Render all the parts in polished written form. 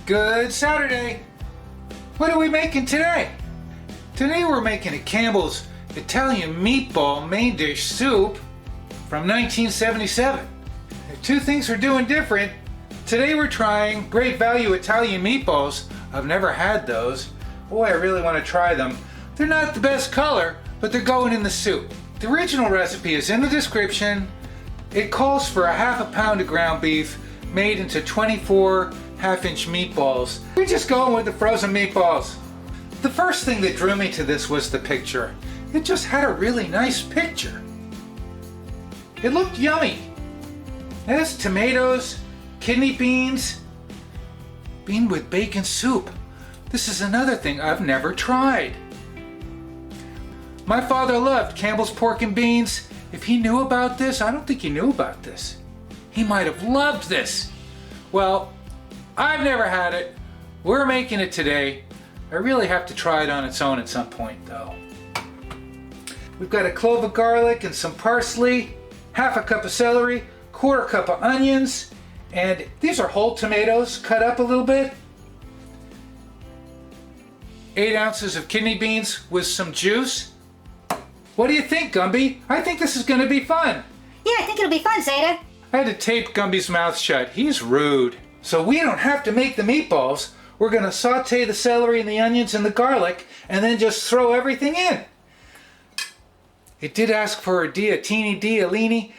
Good Saturday! What are we making today? Today we're making a Campbell's Italian meatball main dish soup from 1977. Two things we're doing different. Today we're trying great value Italian meatballs. I've never had those. Boy, I really want to try them. They're not the best color, but they're going in the soup. The original recipe is in the description. It calls for a half a pound of ground beef made into 24 half-inch meatballs. We're just going with the frozen meatballs. The first thing that drew me to this was the picture. It just had a really nice picture. It looked yummy. It has tomatoes, kidney beans, bean with bacon soup. This is another thing I've never tried. My father loved Campbell's pork and beans. If he knew about this, I don't think he knew about this. He might have loved this. Well, I've never had it. We're making it today. I really have to try it on its own at some point though. We've got a clove of garlic and some parsley, half a cup of celery, quarter cup of onions, and these are whole tomatoes cut up a little bit. 8 ounces of kidney beans with some juice. What do you think, Gumby? I think this is going to be fun. Yeah, I think it'll be fun, Zeta. I had to tape Gumby's mouth shut. He's rude. So we don't have to make the meatballs. We're going to saute the celery and the onions and the garlic and then just throw everything in. It did ask for a ditalini,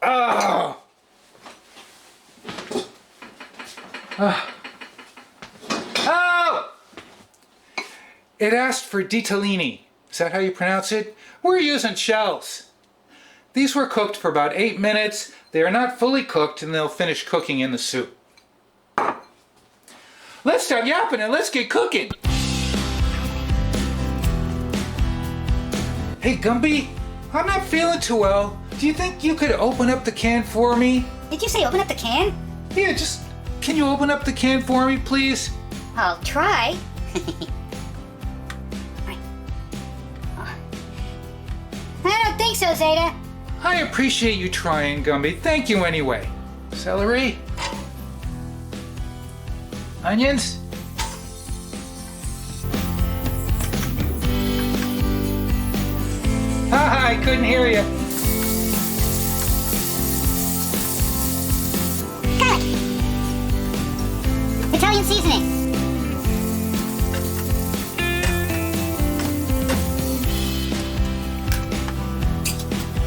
Oh! Oh! It asked for ditalini. Is that how you pronounce it? We're using shells. These were cooked for about 8 minutes. They are not fully cooked and they'll finish cooking in the soup. Let's stop yapping and let's get cooking. Hey Gumby, I'm not feeling too well. Do you think you could open up the can for me? Did you say open up the can? Yeah, can you open up the can for me, please? I'll try. I don't think so, Zeta. I appreciate you trying, Gumby. Thank you anyway. Celery. Onions. Haha, I couldn't hear you. Garlic. Italian seasoning.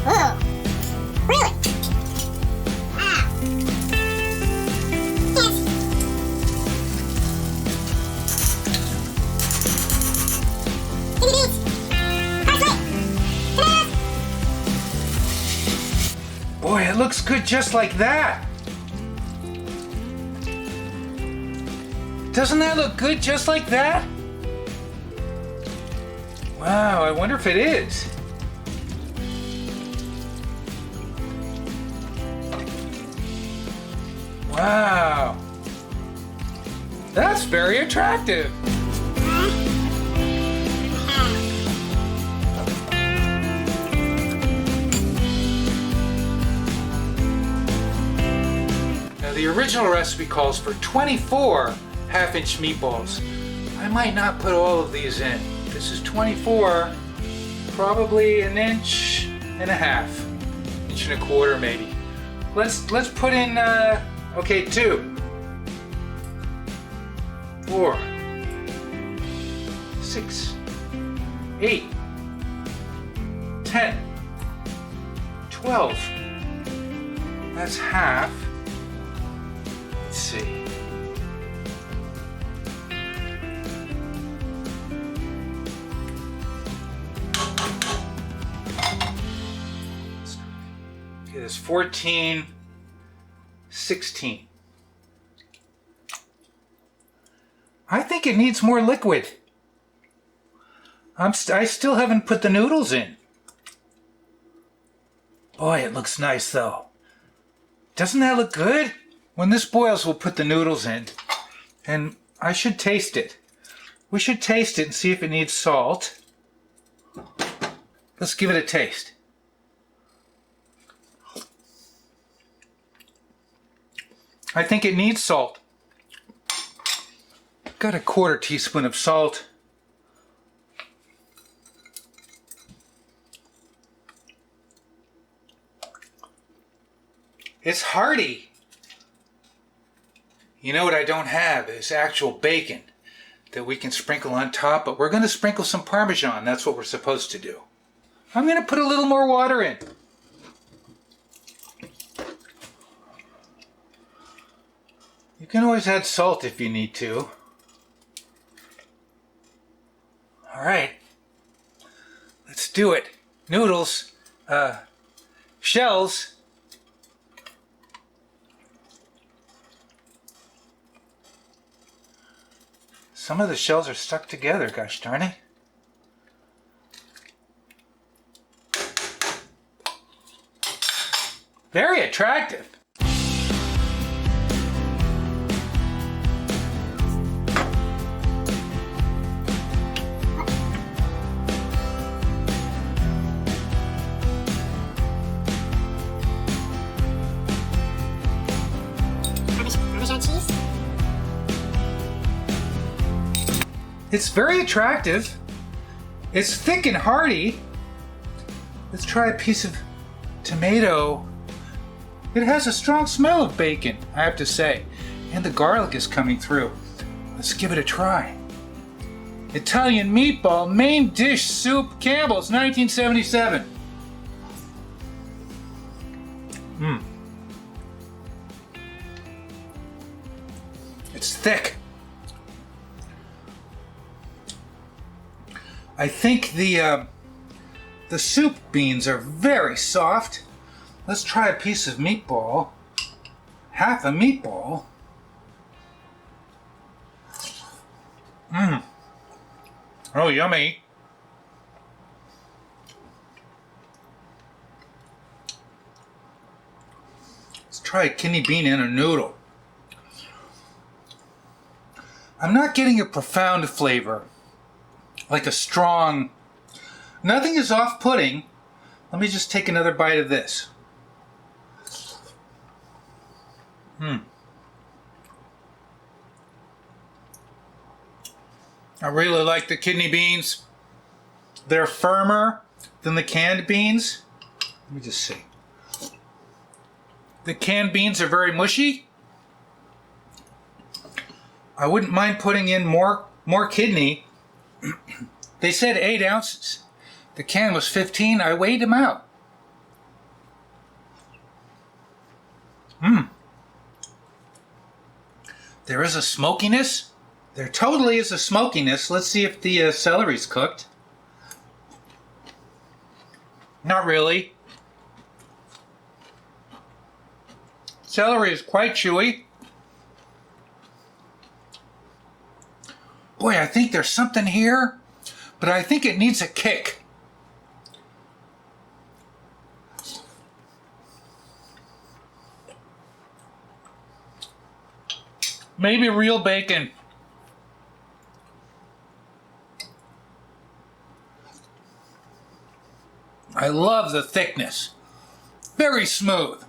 Oh, really? Ah. Yes. Kidney beans. Parsley. Tomatoes. Boy, it looks good just like that. Doesn't that look good just like that? Wow, I wonder if it is. Wow. That's very attractive. Now the original recipe calls for 24 half-inch meatballs. I might not put all of these in. This is 24, probably an inch and a half, inch and a quarter maybe. Let's put in, okay, 2, 4, 6, 8, 10, 12. That's half. Let's see. Okay, there's 14, 16. I think it needs more liquid. I still haven't put the noodles in. Boy, it looks nice though. Doesn't that look good? When this boils, we'll put the noodles in. And I should taste it. We should taste it and see if it needs salt. Let's give it a taste. I think it needs salt. Got a 1/4 teaspoon of salt. It's hearty. You know what I don't have is actual bacon that we can sprinkle on top, but we're going to sprinkle some Parmesan. That's what we're supposed to do. I'm going to put a little more water in. You can always add salt if you need to. All right, let's do it. Noodles, shells. Some of the shells are stuck together, gosh darn it. Very attractive. Parmesan cheese. It's very attractive. It's thick and hearty. Let's try a piece of tomato. It has a strong smell of bacon, I have to say. And the garlic is coming through. Let's give it a try. Italian meatball main dish soup, Campbell's, 1977. It's thick. I think the soup beans are very soft. Let's try a piece of meatball. Half a meatball. Oh, yummy. Let's try a kidney bean and a noodle. I'm not getting a profound flavor. Like a strong... Nothing is off-putting. Let me just take another bite of this. I really like the kidney beans. They're firmer than the canned beans. Let me just see. The canned beans are very mushy. I wouldn't mind putting in more kidney. They said 8 ounces. The can was 15. I weighed them out. There is a smokiness. There totally is a smokiness. Let's see if the celery's cooked. Not really. Celery is quite chewy. Boy, I think there's something here, but I think it needs a kick. Maybe real bacon. I love the thickness. Very smooth.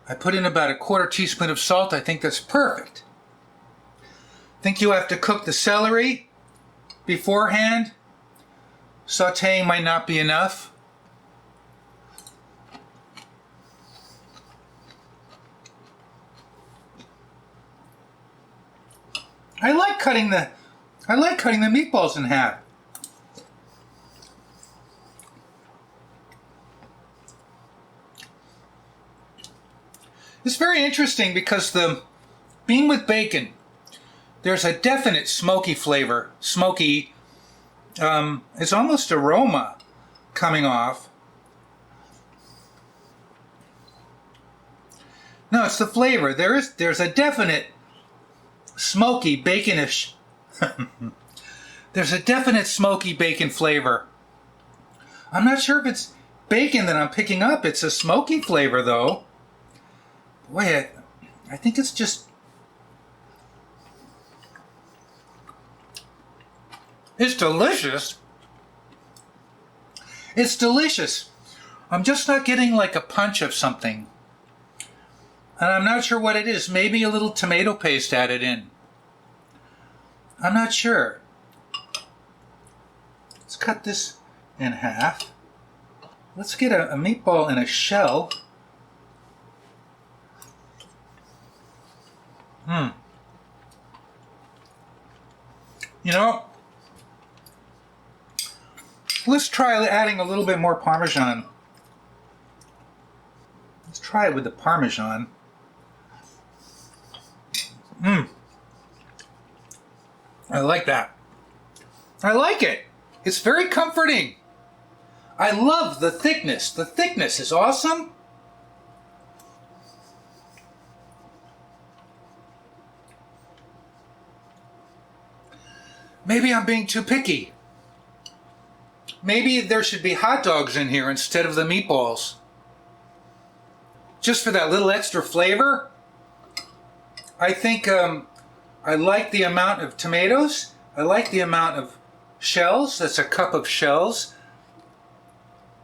I put in about a 1/4 teaspoon of salt. I think that's perfect. Think you have to cook the celery beforehand? Sautéing might not be enough. I like cutting the meatballs in half. It's very interesting because the bean with bacon, there's a definite smoky flavor. Smoky, it's almost aroma coming off. No, it's the flavor. There's a definite smoky, baconish. There's a definite smoky bacon flavor. I'm not sure if it's bacon that I'm picking up. It's a smoky flavor, though. Boy, I think it's just... It's delicious. It's delicious. I'm just not getting like a punch of something. And I'm not sure what it is. Maybe a little tomato paste added in. I'm not sure. Let's cut this in half. Let's get a meatball in a shell. You know, let's try adding a little bit more Parmesan. Let's try it with the Parmesan. I like that. I like it. It's very comforting. I love the thickness. The thickness is awesome. Maybe I'm being too picky. Maybe there should be hot dogs in here instead of the meatballs. Just for that little extra flavor. I think I like the amount of tomatoes. I like the amount of shells. That's a cup of shells.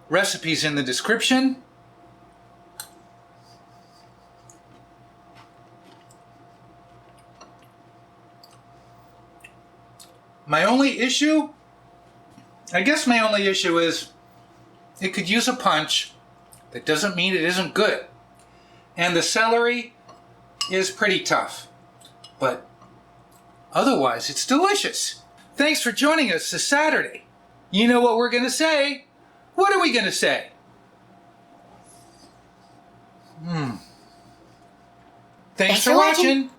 Recipes in the description. My only issue, I guess my only issue is it could use a punch. That doesn't mean it isn't good. And the celery is pretty tough. But otherwise, it's delicious. Thanks for joining us this Saturday. You know what we're going to say? What are we going to say? Thanks for watching.